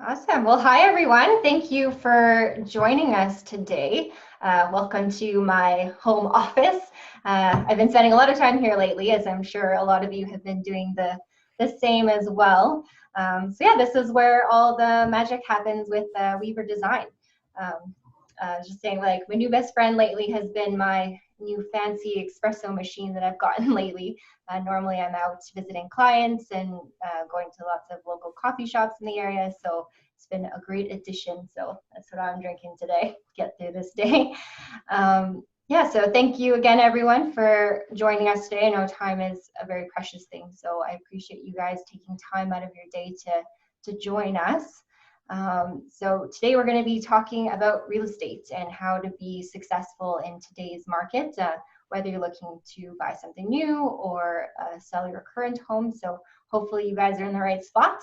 Awesome. Well, hi, everyone. Thank you for joining us today. Welcome to my home office. I've been spending a lot of time here lately, as I'm sure a lot of you have been doing the same as well. So this is where all the magic happens with Weaver Design. Just saying, like, my new best friend lately has been my new fancy espresso machine that I've gotten lately. Normally I'm out visiting clients and going to lots of local coffee shops in the area. So it's been a great addition. So that's what I'm drinking today to get through this day. So thank you again, everyone, for joining us today. I know time is a very precious thing. So I appreciate you guys taking time out of your day to join us. So today we're going to be talking about real estate and how to be successful in today's market, whether you're looking to buy something new or sell your current home. So hopefully you guys are in the right spot.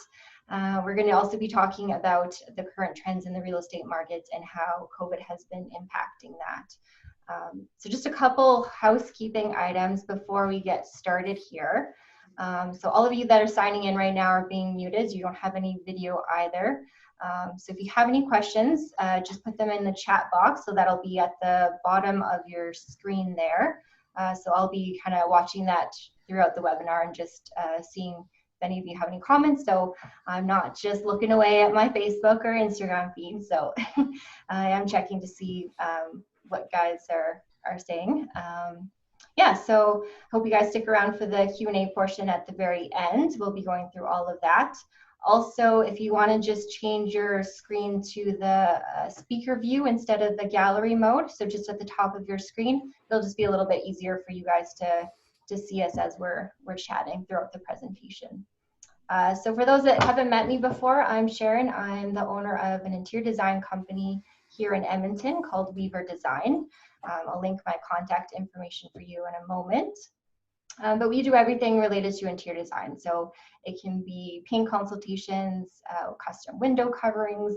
We're going to also be talking about the current trends in the real estate market and how COVID has been impacting that. So just a couple housekeeping items before we get started here. So all of you that are signing in right now are being muted. You don't have any video either. So if you have any questions, just put them in the chat box. So that'll be at the bottom of your screen there. So I'll be kind of watching that throughout the webinar and just seeing if any of you have any comments. So I'm not just looking away at my Facebook or Instagram feed. So I am checking to see what guys are saying. So hope you guys stick around for the Q&A portion at the very end. We'll be going through all of that. Also, if you want to just change your screen to the speaker view instead of the gallery mode, so just at the top of your screen, it'll just be a little bit easier for you guys to see us as we're chatting throughout the presentation. So for those that haven't met me before, I'm Sharon. I'm the owner of an interior design company here in Edmonton called Weaver Design. I'll link my contact information for you in a moment. But we do everything related to interior design. So it can be paint consultations, custom window coverings,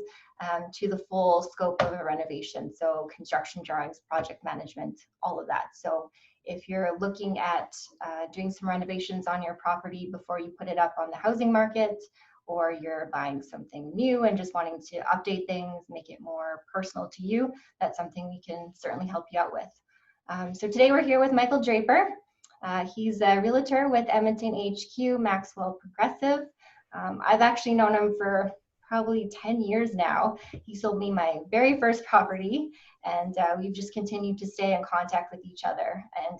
to the full scope of a renovation. So construction drawings, project management, all of that. So if you're looking at doing some renovations on your property before you put it up on the housing market, or you're buying something new and just wanting to update things, make it more personal to you, that's something we can certainly help you out with. So today we're here with Michael Draper. He's a realtor with Edmonton HQ, Maxwell Progressive. I've actually known him for probably 10 years now. He sold me my very first property, and we've just continued to stay in contact with each other. And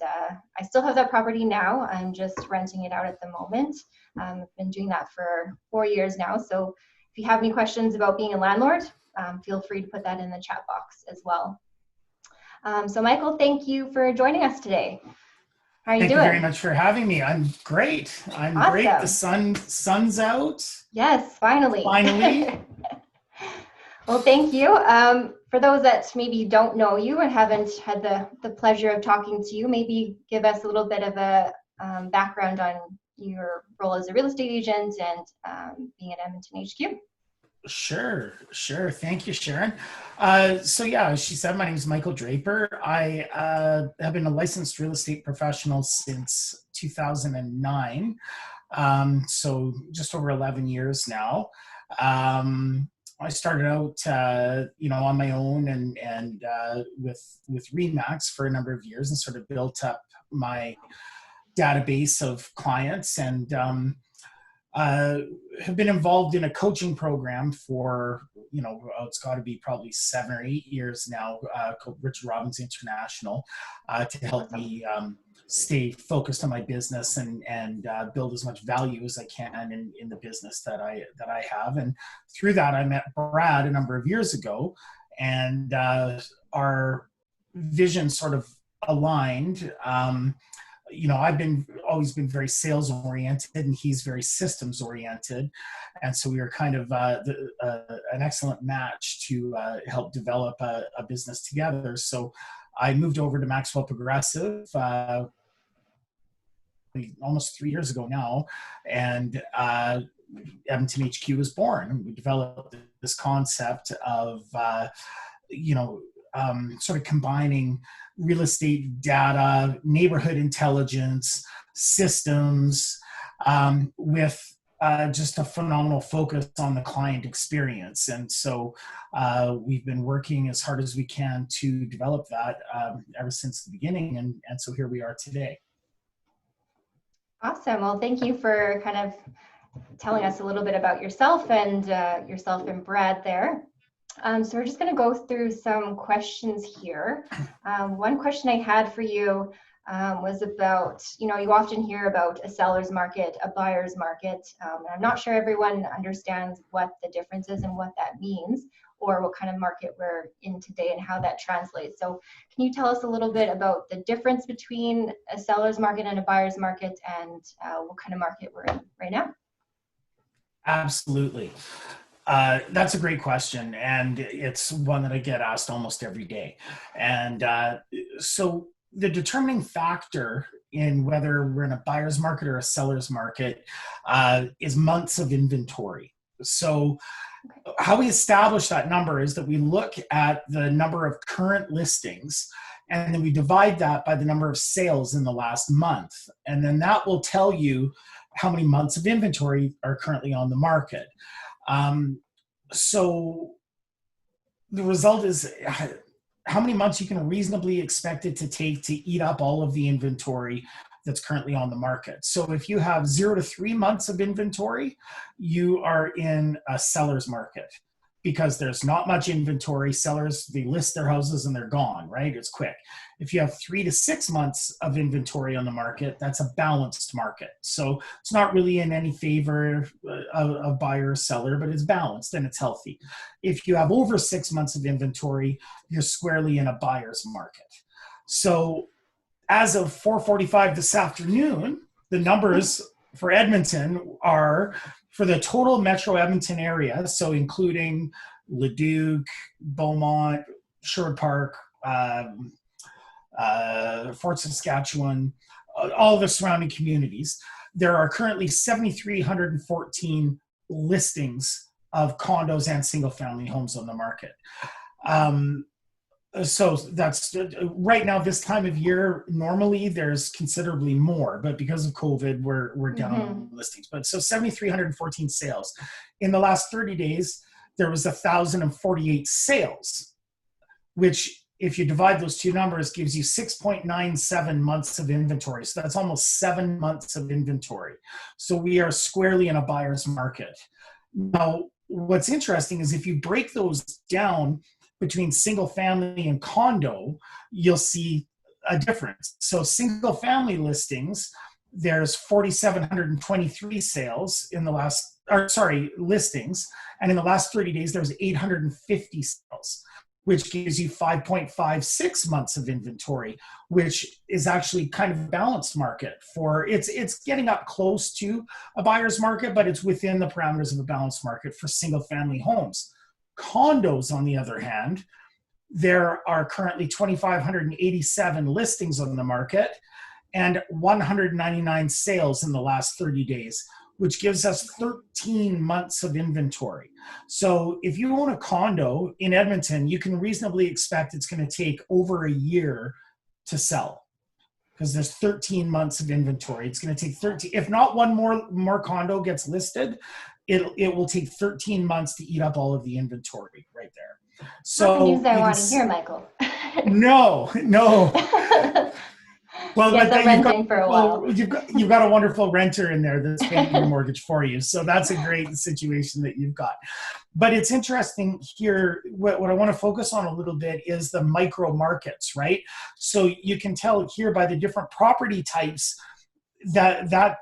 I still have that property now. I'm just renting it out at the moment. I've been doing that for 4 years now. So if you have any questions about being a landlord, feel free to put that in the chat box as well. So Michael, thank you for joining us today. How are you doing? Thank you very much for having me. I'm great. I'm awesome. Great. The sun's out. Yes, finally. Finally. Well, thank you. For those that maybe don't know you and haven't had the pleasure of talking to you, maybe give us a little bit of a background on your role as a real estate agent and being at Edmonton HQ. Sure. Thank you, Sharon. So as she said, my name is Michael Draper. I have been a licensed real estate professional since 2009. So just over 11 years now. I started out, on my own and with RE/MAX for a number of years and sort of built up my database of clients and have been involved in a coaching program for, it's got to be probably 7 or 8 years now, called Richard Robbins International, to help me stay focused on my business and build as much value as I can in the business that I have. And through that, I met Brad a number of years ago, and our vision sort of aligned. I've always been very sales oriented, and he's very systems oriented, and so we were kind of an excellent match to help develop a business together. So I moved over to Maxwell Progressive almost 3 years ago now, and Edmonton HQ was born. We developed this concept of sort of combining real estate data, neighborhood intelligence, systems, with just a phenomenal focus on the client experience. And so we've been working as hard as we can to develop that ever since the beginning. And so here we are today. Awesome. Well, thank you for kind of telling us a little bit about yourself and Brad there. So we're just going to go through some questions here. One question I had for you was about, you often hear about a seller's market, a buyer's market. I'm not sure everyone understands what the difference is and what that means, or what kind of market we're in today and how that translates. So can you tell us a little bit about the difference between a seller's market and a buyer's market, and what kind of market we're in right now? Absolutely. That's a great question, and it's one that I get asked almost every day. And so the determining factor in whether we're in a buyer's market or a seller's market is months of inventory. So how we establish that number is that we look at the number of current listings, and then we divide that by the number of sales in the last month. And then that will tell you how many months of inventory are currently on the market. So the result is how many months you can reasonably expect it to take to eat up all of the inventory that's currently on the market. So if you have 0 to 3 months of inventory, you are in a seller's market because there's not much inventory. Sellers, they list their houses and they're gone, right? It's quick. If you have 3 to 6 months of inventory on the market, that's a balanced market. So it's not really in any favor of buyer or seller, but it's balanced and it's healthy. If you have over 6 months of inventory, you're squarely in a buyer's market. So as of 4:45 this afternoon, the numbers for Edmonton are, for the total Metro Edmonton area, so including Leduc, Beaumont, Sherwood Park, Fort Saskatchewan, all the surrounding communities, there are currently 7,314 listings of condos and single-family homes on the market. So that's right now, this time of year, normally there's considerably more, but because of COVID, we're down on listings. But so 7,314 sales. In the last 30 days, there was 1,048 sales, which if you divide those two numbers gives you 6.97 months of inventory. So that's almost 7 months of inventory. So we are squarely in a buyer's market. Now, what's interesting is if you break those down between single family and condo, you'll see a difference. So single family listings, there's 4,723 sales in the last, listings. And in the last 30 days, there's 850 sales, which gives you 5.56 months of inventory, which is actually kind of a balanced market for, it's getting up close to a buyer's market, but it's within the parameters of a balanced market for single family homes. Condos, on the other hand, there are currently 2,587 listings on the market and 199 sales in the last 30 days, which gives us 13 months of inventory. So if you own a condo in Edmonton, you can reasonably expect it's going to take over a year to sell because there's 13 months of inventory. It's going to take 13, if not one more condo gets listed, it will take 13 months to eat up all of the inventory right there. So not the news I want to hear, Michael. No. Well, yes, I'm renting for a while. Well, you've got a wonderful renter in there that's paying your mortgage for you. So that's a great situation that you've got. But it's interesting here, what I want to focus on a little bit is the micro markets, right? So you can tell here by the different property types that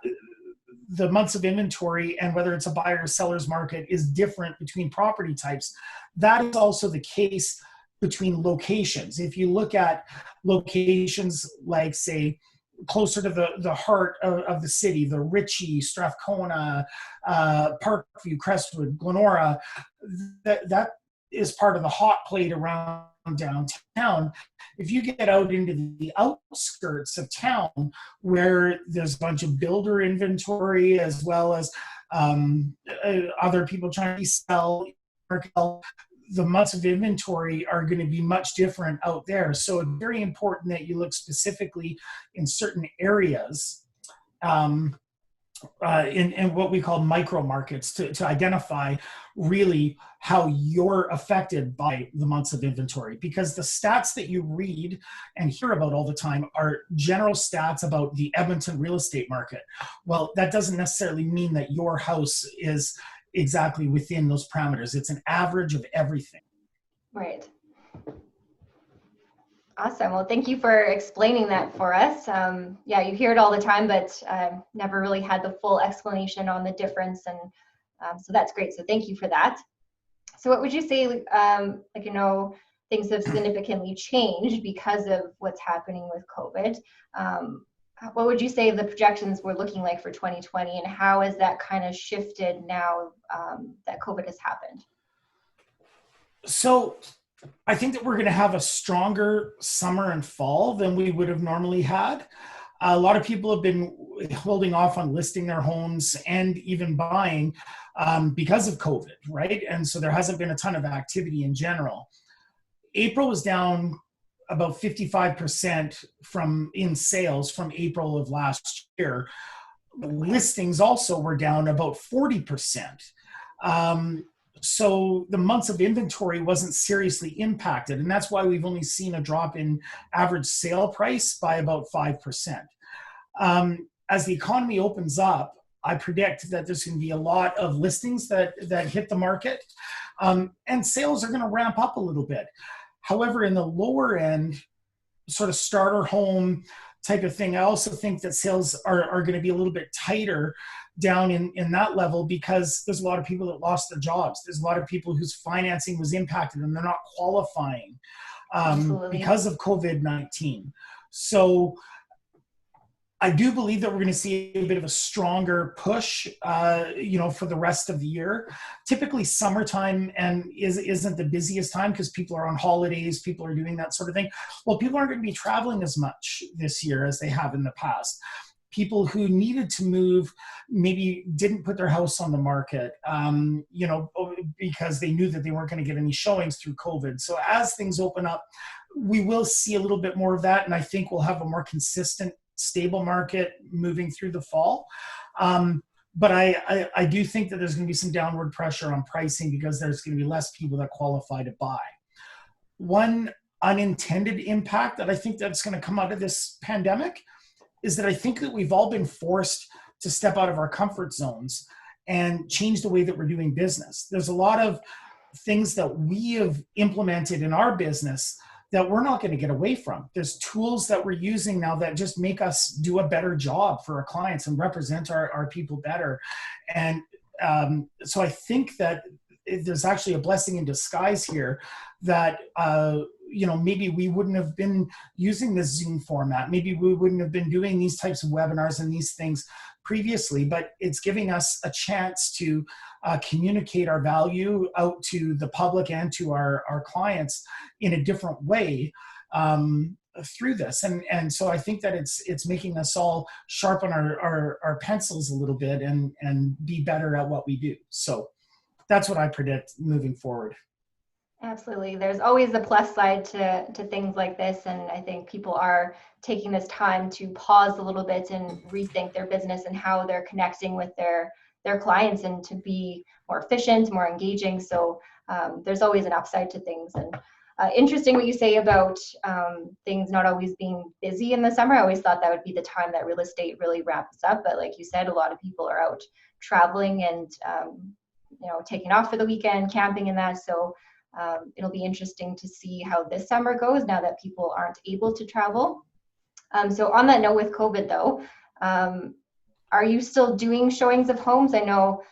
the months of inventory and whether it's a buyer or seller's market is different between property types. That is also the case between locations. If you look at locations like, say, closer to the heart of the city, the Ritchie, Strathcona, Parkview, Crestwood, Glenora, that is part of the hot plate around downtown. If you get out into the outskirts of town where there's a bunch of builder inventory as well as other people trying to sell, the months of inventory are going to be much different out there. So it's very important that you look specifically in certain areas in what we call micro markets to identify really how you're affected by the months of inventory, because the stats that you read and hear about all the time are general stats about the Edmonton real estate market. Well, that doesn't necessarily mean that your house is exactly within those parameters. It's an average of everything. Right. Awesome. Well, thank you for explaining that for us. Yeah, you hear it all the time, but never really had the full explanation on the difference. And so that's great. So thank you for that. So what would you say, things have significantly changed because of what's happening with COVID. What would you say the projections were looking like for 2020, and how has that kind of shifted now that COVID has happened? So I think that we're going to have a stronger summer and fall than we would have normally had. A lot of people have been holding off on listing their homes and even buying because of COVID, right? And so there hasn't been a ton of activity in general. April was down about 55% in sales from April of last year. Listings also were down about 40%. So the months of inventory wasn't seriously impacted. And that's why we've only seen a drop in average sale price by about 5%. As the economy opens up, I predict that there's going to be a lot of listings that hit the market, and sales are going to ramp up a little bit. However, in the lower end, sort of starter home type of thing, I also think that sales are going to be a little bit tighter down in that level, because there's a lot of people that lost their jobs. There's a lot of people whose financing was impacted and they're not qualifying because of COVID-19. So I do believe that we're going to see a bit of a stronger push, for the rest of the year. Typically, summertime isn't the busiest time because people are on holidays, people are doing that sort of thing. Well, people aren't going to be traveling as much this year as they have in the past. People who needed to move maybe didn't put their house on the market, because they knew that they weren't going to get any showings through COVID. So as things open up, we will see a little bit more of that, and I think we'll have a more consistent, stable market moving through the fall. But I do think that there's going to be some downward pressure on pricing because there's going to be less people that qualify to buy. One unintended impact that I think that's going to come out of this pandemic is that I think that we've all been forced to step out of our comfort zones and change the way that we're doing business. There's a lot of things that we have implemented in our business that we're not going to get away from. There's tools that we're using now that just make us do a better job for our clients and represent our people better. And so I think that there's actually a blessing in disguise here that, maybe we wouldn't have been using this Zoom format. Maybe we wouldn't have been doing these types of webinars and these things previously, but it's giving us a chance to communicate our value out to the public and to our clients in a different way through this. And so I think that it's making us all sharpen our pencils a little bit and be better at what we do. So that's what I predict moving forward. Absolutely. There's always a plus side to things like this. And I think people are taking this time to pause a little bit and rethink their business and how they're connecting with their clients, and to be more efficient, more engaging. So there's always an upside to things. And interesting what you say about things not always being busy in the summer. I always thought that would be the time that real estate really ramps up. But like you said, a lot of people are out traveling and, taking off for the weekend, camping and that. So it'll be interesting to see how this summer goes now that people aren't able to travel. So on that note, with COVID though, are you still doing showings of homes? I know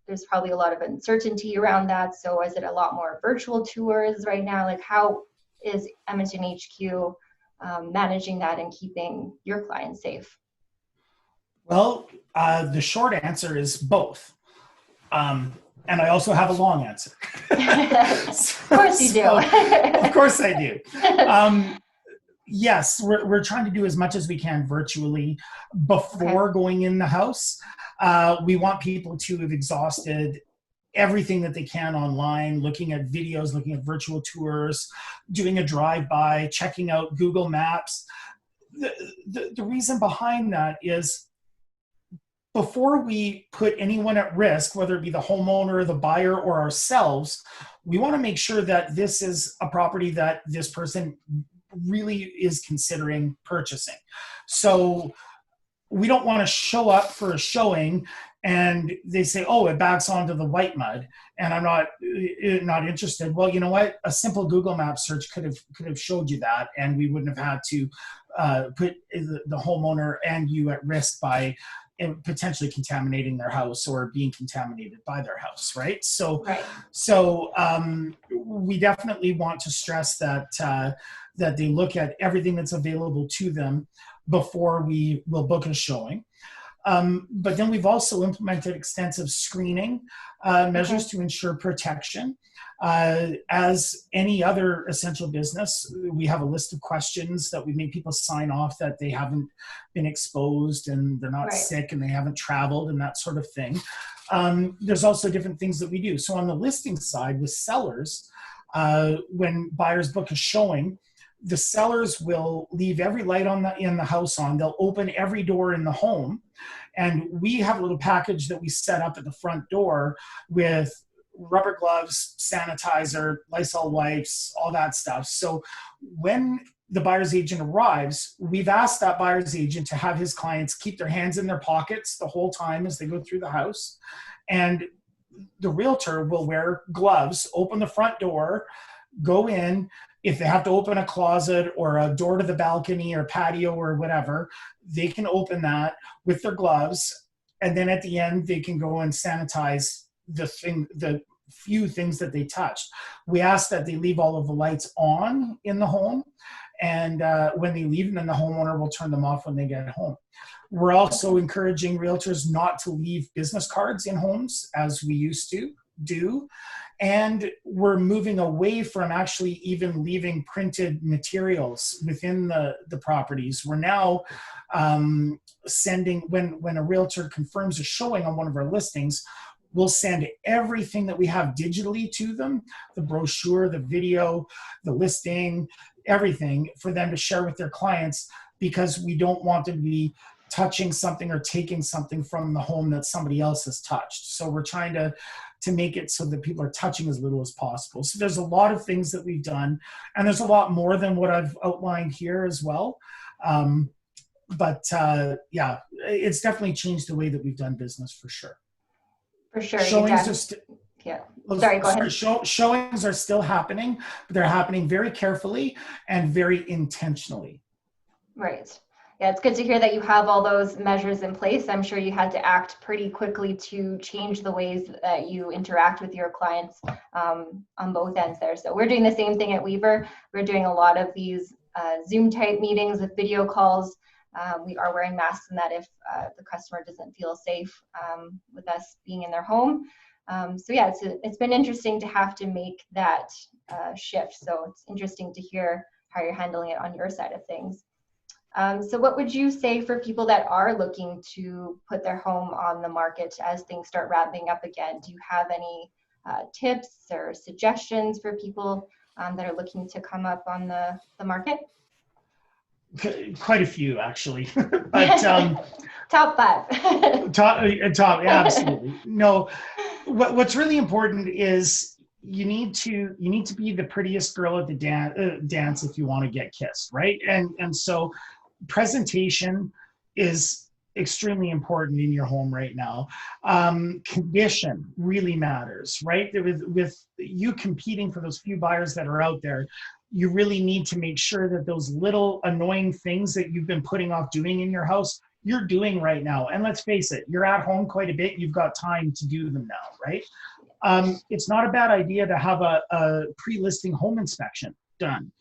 there's probably a lot of uncertainty around that. So is it a lot more virtual tours right now? Like, how is Edmonton HQ managing that and keeping your clients safe? Well, the short answer is both. And I also have a long answer. Of course you do. Of course I do. Yes, we're trying to do as much as we can virtually before going in the house. We want people to have exhausted everything that they can online, looking at videos, looking at virtual tours, doing a drive-by, checking out Google Maps. The reason behind that is before we put anyone at risk, whether it be the homeowner, the buyer, or ourselves, we want to make sure that this is a property that this person really is considering purchasing. So we don't want to show up for a showing and they say, oh, it backs onto the white mud and I'm not interested. Well, you know what? A simple Google Maps search could have showed you that, and we wouldn't have had to put the homeowner and you at risk by potentially contaminating their house or being contaminated by their house, right? So, Right. We definitely want to stress that that they look at everything that's available to them before we will book a showing. But then we've also implemented extensive screening measures to ensure protection. As any other essential business, we have a list of questions that we make people sign off that they haven't been exposed and they're not sick and they haven't traveled and that sort of thing. There's also different things that we do. So on the listing side with sellers, when buyers book a showing, the sellers will leave every light in the house on. They'll open every door in the home. And we have a little package that we set up at the front door with rubber gloves, sanitizer, Lysol wipes, all that stuff. So when the buyer's agent arrives, we've asked that buyer's agent to have his clients keep their hands in their pockets the whole time as they go through the house. And the realtor will wear gloves, open the front door, go in. If they have to open a closet or a door to the balcony or patio or whatever, they can open that with their gloves. And then at the end, they can go and sanitize the few things that they touched. We ask that they leave all of the lights on in the home. And when they leave, then the homeowner will turn them off when they get home. We're also encouraging realtors not to leave business cards in homes as we used to do. And we're moving away from actually even leaving printed materials within the properties. We're now sending, when a realtor confirms a showing on one of our listings, we'll send everything that we have digitally to them, the brochure, the video, the listing, everything for them to share with their clients, because we don't want them to be touching something or taking something from the home that somebody else has touched. So we're trying to make it so that people are touching as little as possible. So there's a lot of things that we've done, and there's a lot more than what I've outlined here as well. Yeah, it's definitely changed the way that we've done business for sure. For sure. Showings are Sorry, go ahead. Showings are still happening, but they're happening very carefully and very intentionally. Right. Yeah, it's good to hear that you have all those measures in place. I'm sure you had to act pretty quickly to change the ways that you interact with your clients on both ends there. So we're doing the same thing at Weaver. We're doing a lot of these Zoom type meetings with video calls. We are wearing masks in that if the customer doesn't feel safe with us being in their home. So yeah, it's been interesting to have to make that shift. So it's interesting to hear how you're handling it on your side of things. So what would you say for people that are looking to put their home on the market as things start ramping up again? Do you have any tips or suggestions for people that are looking to come up on the market? Quite a few, actually. But top five. top, absolutely. No, what's really important is you need to be the prettiest girl at the dance if you want to get kissed, right? And so presentation is extremely important in your home right now. Condition really matters, right? With you competing for those few buyers that are out there, you really need to make sure that those little annoying things that you've been putting off doing in your house, you're doing right now. And let's face it, you're at home quite a bit. You've got time to do them now, right? It's not a bad idea to have a pre-listing home inspection done.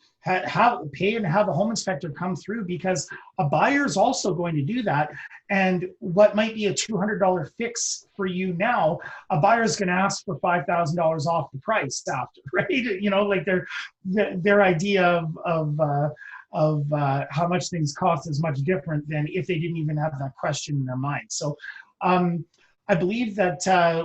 Pay and have a home inspector come through, because a buyer is also going to do that. And what might be a $200 fix for you now, a buyer is going to ask for $5,000 off the price after, right? You know, like their idea of how much things cost is much different than if they didn't even have that question in their mind. So I believe that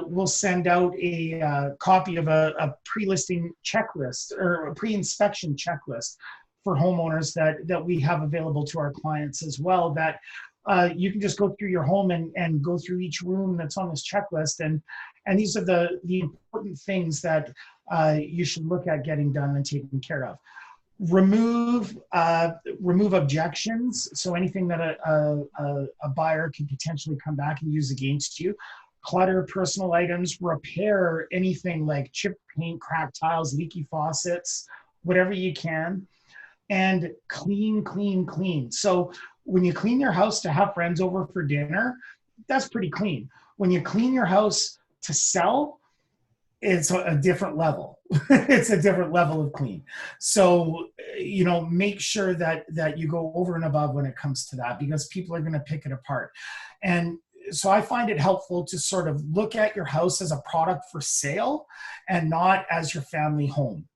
we'll send out a copy of a pre-listing checklist or a pre-inspection checklist for homeowners that we have available to our clients as well, that you can just go through your home and go through each room that's on this checklist. And these are the important things that you should look at getting done and taken care of. Remove objections. So anything that a buyer can potentially come back and use against you. Clutter personal items. Repair anything like chipped paint, cracked tiles, leaky faucets, whatever you can. And clean, clean, clean. So when you clean your house to have friends over for dinner, that's pretty clean. When you clean your house to sell, it's a different level. It's a different level of clean. So, make sure that you go over and above when it comes to that, because people are going to pick it apart. And so I find it helpful to sort of look at your house as a product for sale and not as your family home,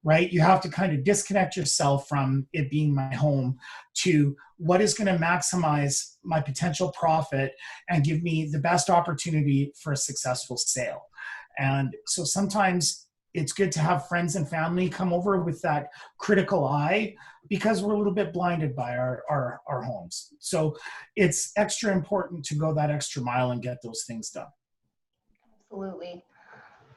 right? You have to kind of disconnect yourself from it being my home to what is going to maximize my potential profit and give me the best opportunity for a successful sale. And so sometimes it's good to have friends and family come over with that critical eye, because we're a little bit blinded by our homes. So it's extra important to go that extra mile and get those things done. Absolutely.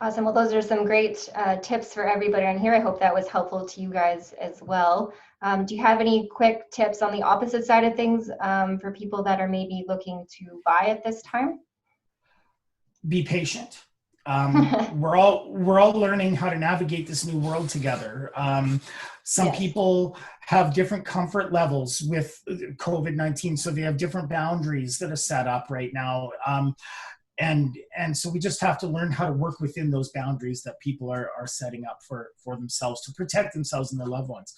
Awesome. Well, those are some great tips for everybody on here. I hope that was helpful to you guys as well. Do you have any quick tips on the opposite side of things for people that are maybe looking to buy at this time? Be patient. We're all learning how to navigate this new world together. Some people have different comfort levels with COVID-19, so they have different boundaries that are set up right now. And so we just have to learn how to work within those boundaries that people are setting up for themselves to protect themselves and their loved ones.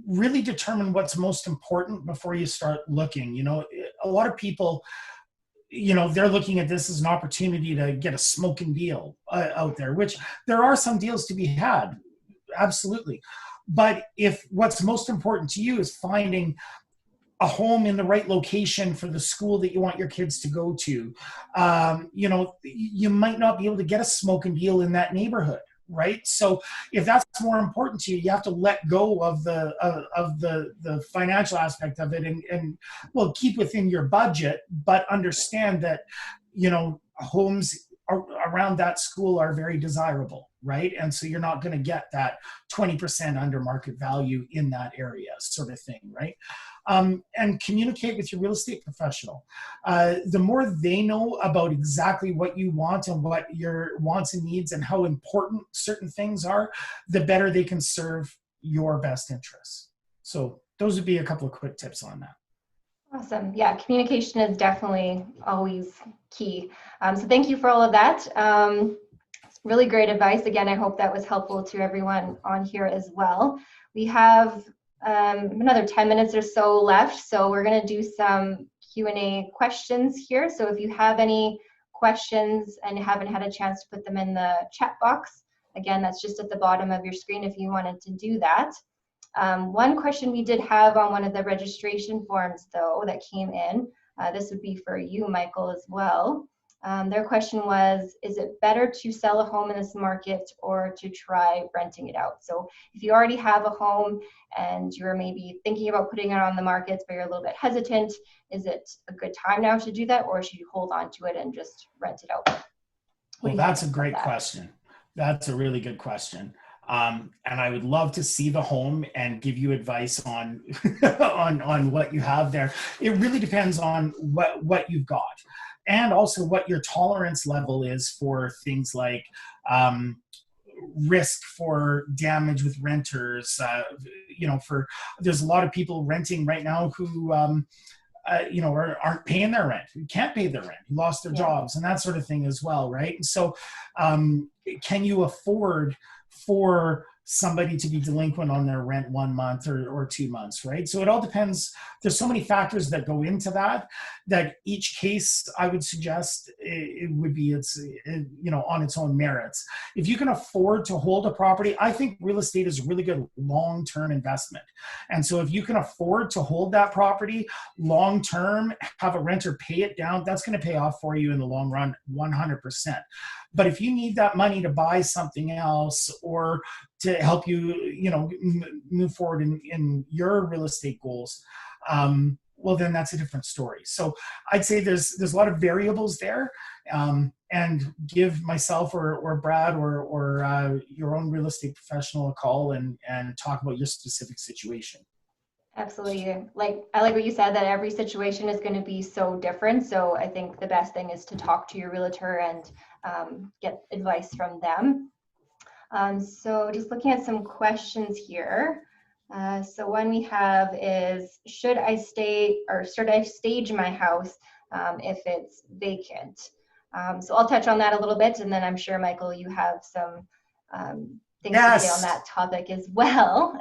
Really determine what's most important before you start looking. A lot of people, they're looking at this as an opportunity to get a smoking deal out there, which there are some deals to be had, absolutely. But if what's most important to you is finding a home in the right location for the school that you want your kids to go to, you might not be able to get a smoking deal in that neighborhood, right? So if that's more important to you, you have to let go of the financial aspect of it and keep within your budget, but understand that, homes around that school are very desirable, right? And so you're not going to get that 20% under market value in that area sort of thing, right? And communicate with your real estate professional. The more they know about exactly what you want and what your wants and needs and how important certain things are, the better they can serve your best interests. So those would be a couple of quick tips on that. Awesome. Yeah, communication is definitely always key. So thank you for all of that. Really great advice. Again, I hope that was helpful to everyone on here as well. We have another 10 minutes or so left, so we're going to do some Q&A questions here. So if you have any questions and you haven't had a chance to put them in the chat box, again, that's just at the bottom of your screen if you wanted to do that. One question we did have on one of the registration forms, though, that came in, this would be for you, Michael, as well. Their question was, is it better to sell a home in this market or to try renting it out? So if you already have a home and you're maybe thinking about putting it on the market, but you're a little bit hesitant, is it a good time now to do that, or should you hold on to it and just rent it out? Well, that's a great question. That's a really good question. And I would love to see the home and give you advice on on what you have there. It really depends on what you've got, and also what your tolerance level is for things like risk for damage with renters. There's a lot of people renting right now who aren't paying their rent, who can't pay their rent, who lost their jobs, and that sort of thing as well, right? And so can you afford for somebody to be delinquent on their rent 1 month or 2 months, right? So it all depends. There's so many factors that go into that each case, I would suggest it would be on its own merits. If you can afford to hold a property, I think real estate is a really good long-term investment. And so if you can afford to hold that property long-term, have a renter pay it down, that's going to pay off for you in the long run, 100%. But if you need that money to buy something else or to help you, move forward in your real estate goals, well, then that's a different story. So I'd say there's a lot of variables there, and give myself or Brad or your own real estate professional a call and talk about your specific situation. Absolutely. Like, I like what you said, that every situation is going to be so different. So I think the best thing is to talk to your realtor and get advice from them. So just looking at some questions here. So one we have is, should I stage my house if it's vacant? So I'll touch on that a little bit, and then I'm sure, Michael, you have some things to say on that topic as well.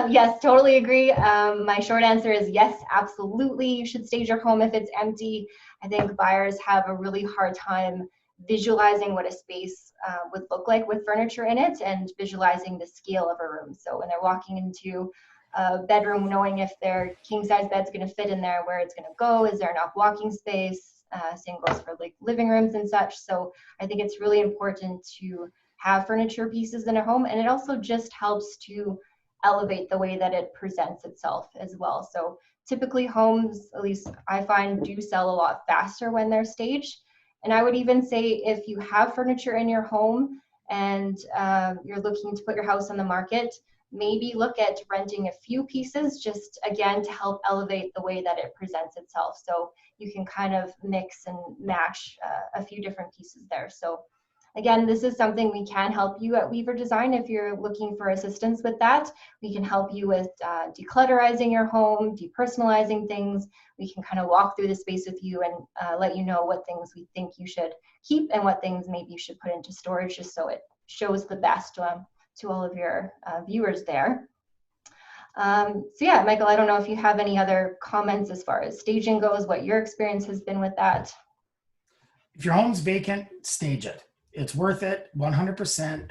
Yes, totally agree. My short answer is yes, absolutely. You should stage your home if it's empty. I think buyers have a really hard time visualizing what a space would look like with furniture in it, and visualizing the scale of a room. So when they're walking into a bedroom, knowing if their king size bed's going to fit in there, where it's going to go, is there enough walking space? Same goes for like living rooms and such. So I think it's really important to have furniture pieces in a home, and it also just helps to elevate the way that it presents itself as well. So typically homes, at least I find, do sell a lot faster when they're staged. And I would even say, if you have furniture in your home and you're looking to put your house on the market, maybe look at renting a few pieces, just again to help elevate the way that it presents itself. So you can kind of mix and match a few different pieces there. So again, this is something we can help you at Weaver Design. If you're looking for assistance with that, we can help you with declutterizing your home, depersonalizing things. We can kind of walk through the space with you and let you know what things we think you should keep and what things maybe you should put into storage, just so it shows the best to all of your viewers there. So yeah, Michael, I don't know if you have any other comments as far as staging goes, what your experience has been with that. If your home's vacant, stage it. It's worth it, 100%.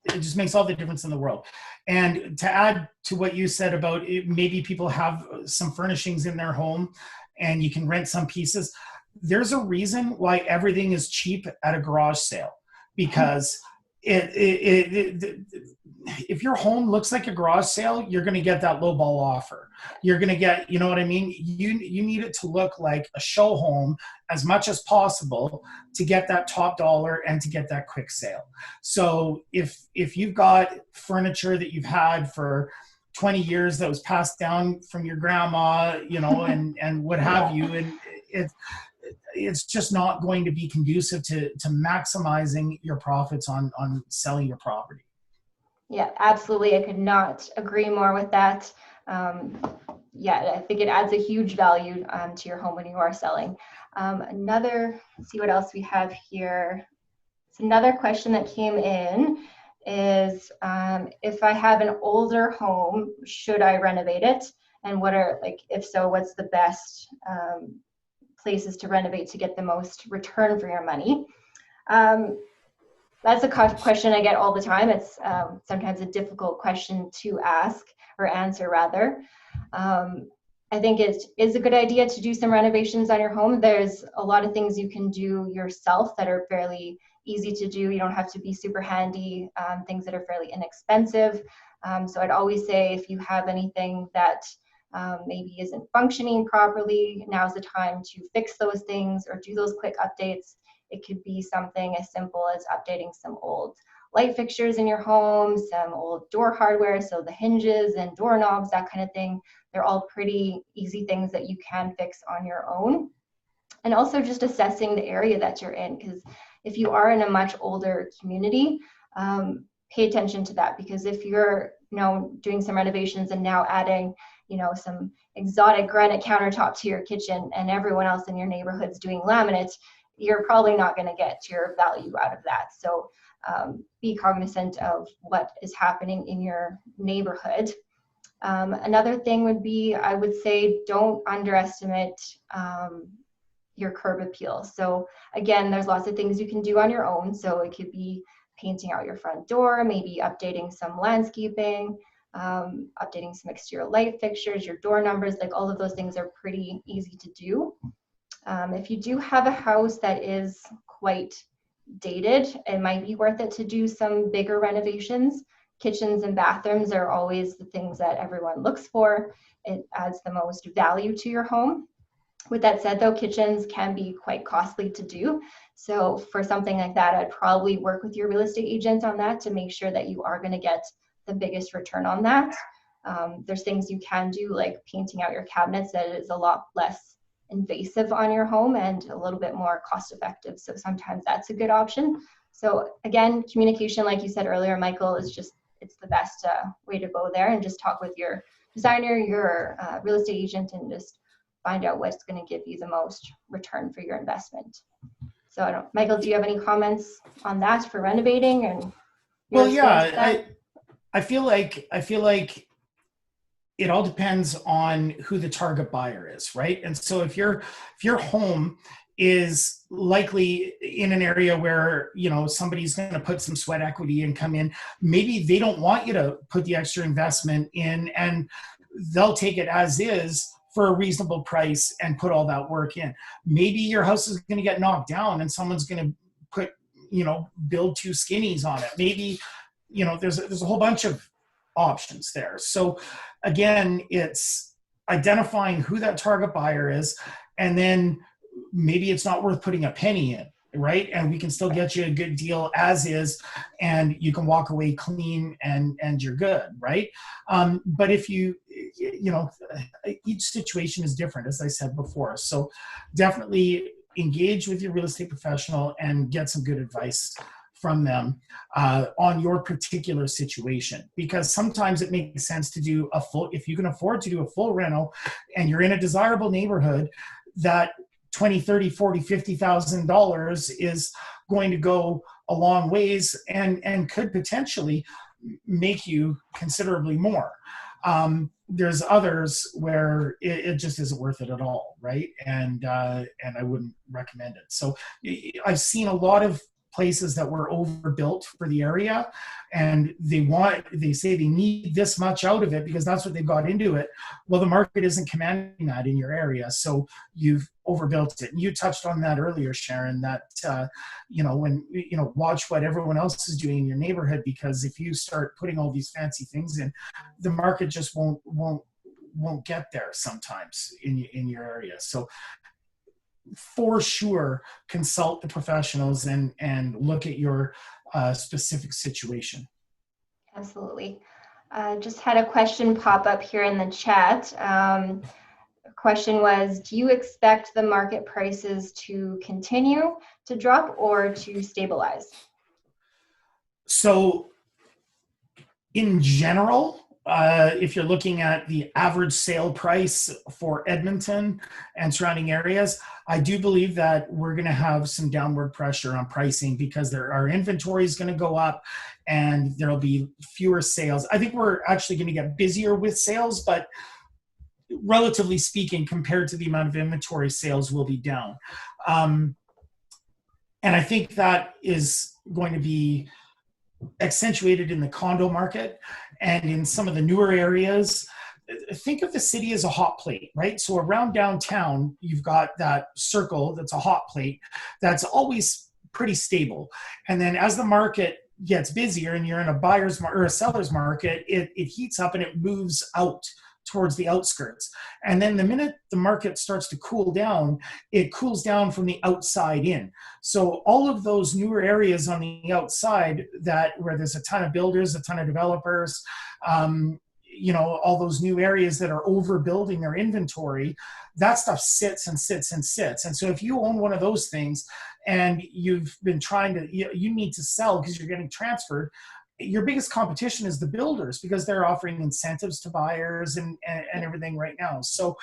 It just makes all the difference in the world. And to add to what you said about it, maybe people have some furnishings in their home and you can rent some pieces. There's a reason why everything is cheap at a garage sale, because if your home looks like a garage sale, you're going to get that low ball offer. You're going to get, you know what I mean? You need it to look like a show home as much as possible to get that top dollar and to get that quick sale. So if you've got furniture that you've had for 20 years that was passed down from your grandma, you know, and what have you, and it's just not going to be conducive to maximizing your profits on selling your property. Yeah, absolutely. I could not agree more with that. Yeah, I think it adds a huge value to your home when you are selling. Let's see what else we have here. So another question that came in is, if I have an older home, should I renovate it? And what are, like, if so, what's the best places to renovate to get the most return for your money? That's a question I get all the time. It's sometimes a difficult question to ask or answer, rather. I think it is a good idea to do some renovations on your home. There's a lot of things you can do yourself that are fairly easy to do. You don't have to be super handy, things that are fairly inexpensive. So I'd always say, if you have anything that maybe isn't functioning properly, now's the time to fix those things or do those quick updates. It could be something as simple as updating some old light fixtures in your home, some old door hardware, so the hinges and doorknobs, that kind of thing. They're all pretty easy things that you can fix on your own. And also just assessing the area that you're in, because if you are in a much older community, pay attention to that, because if you're, you know, doing some renovations and now adding, you know, some exotic granite countertop to your kitchen, and everyone else in your neighborhood's doing laminate, you're probably not going to get your value out of that. So be cognizant of what is happening in your neighborhood. Another thing would be, I would say, don't underestimate your curb appeal. So again, there's lots of things you can do on your own. So it could be painting out your front door, maybe updating some landscaping, updating some exterior light fixtures, your door numbers, like all of those things are pretty easy to do. If you do have a house that is quite dated, it might be worth it to do some bigger renovations. kitchens and bathrooms are always the things that everyone looks for. It adds the most value to your home. With that said, though, kitchens can be quite costly to do. So for something like that, I'd probably work with your real estate agent on that to make sure that you are going to get the biggest return on that. There's things you can do, like painting out your cabinets, that is a lot less invasive on your home and a little bit more cost effective. So sometimes that's a good option. So again, communication, like you said earlier, Michael, is just, it's the best way to go there, and just talk with your designer, your real estate agent, and just find out what's going to give you the most return for your investment. So I don't, Michael, do you have any comments on that for renovating and your well, I feel like it all depends on who the target buyer is, right? And so if your home is likely in an area where, you know, somebody's going to put some sweat equity and come in, maybe they don't want you to put the extra investment in, and they'll take it as is for a reasonable price and put all that work in. Maybe your house is going to get knocked down and someone's going to put, you know, build 2 skinnies on it. Maybe, you know, there's a whole bunch of options there. So again, it's identifying who that target buyer is, and then maybe it's not worth putting a penny in, right? And we can still get you a good deal as is, and you can walk away clean and you're good, right? But if you know, each situation is different, as I said before. So definitely engage with your real estate professional and get some good advice from them on your particular situation, because sometimes it makes sense to do a full, if you can afford to do a full reno and you're in a desirable neighborhood, that $20, $30, $40, $50,000 is going to go a long ways and could potentially make you considerably more. There's others where it just isn't worth it at all, right? And I wouldn't recommend it. So I've seen a lot of places that were overbuilt for the area, and they say they need this much out of it because that's what they've got into it. Well, the market isn't commanding that in your area, so you've overbuilt it. And you touched on that earlier, Sharon, that you know, when, you know, watch what everyone else is doing in your neighborhood, because if you start putting all these fancy things in, the market just won't get there sometimes in your area. So for sure, consult the professionals and look at your specific situation. Absolutely. Just had a question pop up here in the chat. The question was, do you expect the market prices to continue to drop or to stabilize? So in general, if you're looking at the average sale price for Edmonton and surrounding areas, I do believe that we're going to have some downward pressure on pricing because our inventory is going to go up and there'll be fewer sales. I think we're actually going to get busier with sales, but relatively speaking, compared to the amount of inventory, sales will be down. And I think that is going to be accentuated in the condo market and in some of the newer areas. Think of the city as a hot plate, right? So around downtown, you've got that circle that's a hot plate that's always pretty stable. And then as the market gets busier and you're in a buyer's or a seller's market, it heats up and it moves out towards the outskirts. And then the minute the market starts to cool down, it cools down from the outside in. So all of those newer areas on the outside where there's a ton of builders, a ton of developers, you know, all those new areas that are overbuilding their inventory, that stuff sits and sits and sits. And so if you own one of those things and you've been trying to, you need to sell because you're getting transferred, your biggest competition is the builders because they're offering incentives to buyers and everything right now. So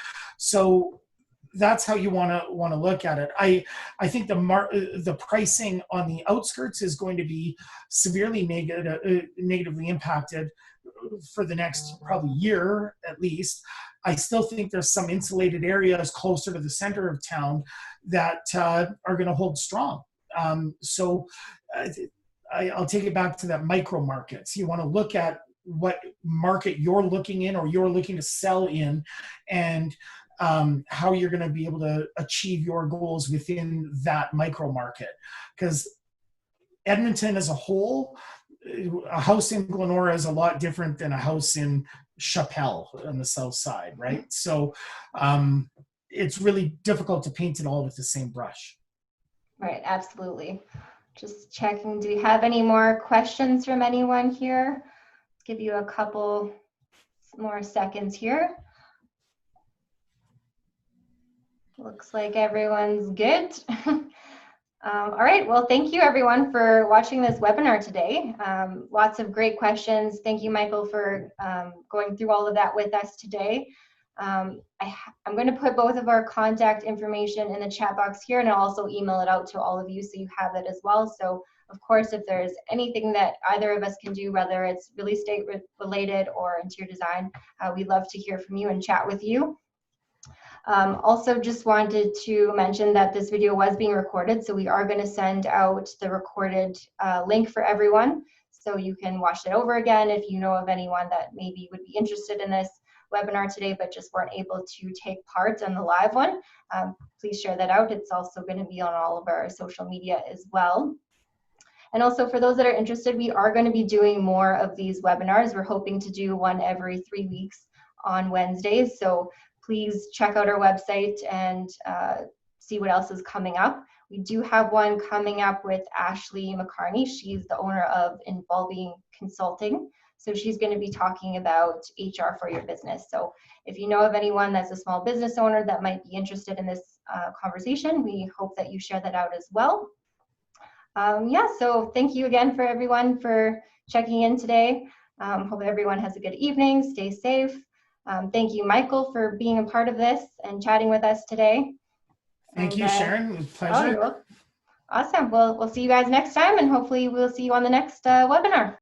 that's how you want to look at it. I think the pricing on the outskirts is going to be severely negatively impacted for the next probably year at least. I still think there's some insulated areas closer to the center of town that are going to hold strong. I'll take it back to that micro markets. You want to look at what market you're looking in or you're looking to sell in, and how you're going to be able to achieve your goals within that micro market. Because Edmonton as a whole, a house in Glenora is a lot different than a house in Chappelle on the south side, right? So it's really difficult to paint it all with the same brush. Right, absolutely. Just checking, do we have any more questions from anyone here? Give you a couple more seconds here. Looks like everyone's good. All right, well, thank you everyone for watching this webinar today. Lots of great questions. Thank you, Michael, for going through all of that with us today. I'm going to put both of our contact information in the chat box here, and I'll also email it out to all of you so you have it as well. So, of course, if there's anything that either of us can do, whether it's real estate related or interior design, we'd love to hear from you and chat with you. Also just wanted to mention that this video was being recorded, so we are going to send out the recorded link for everyone so you can watch it over again if you know of anyone that maybe would be interested in this webinar today but just weren't able to take part on the live one. Please share that out. It's also going to be on all of our social media as well. And also for those that are interested, we are going to be doing more of these webinars. We're hoping to do one every 3 weeks on Wednesdays. So please check out our website and see what else is coming up. We do have one coming up with Ashley McCarney. She's the owner of Involving Consulting. So she's going to be talking about HR for your business. So if you know of anyone that's a small business owner that might be interested in this conversation, we hope that you share that out as well. Yeah, so thank you again for everyone for checking in today. Hope everyone has a good evening. Stay safe. Thank you, Michael, for being a part of this and chatting with us today. Thank you, Sharon. It was a pleasure. Oh, you're welcome. Awesome. Well, we'll see you guys next time, and hopefully we'll see you on the next webinar.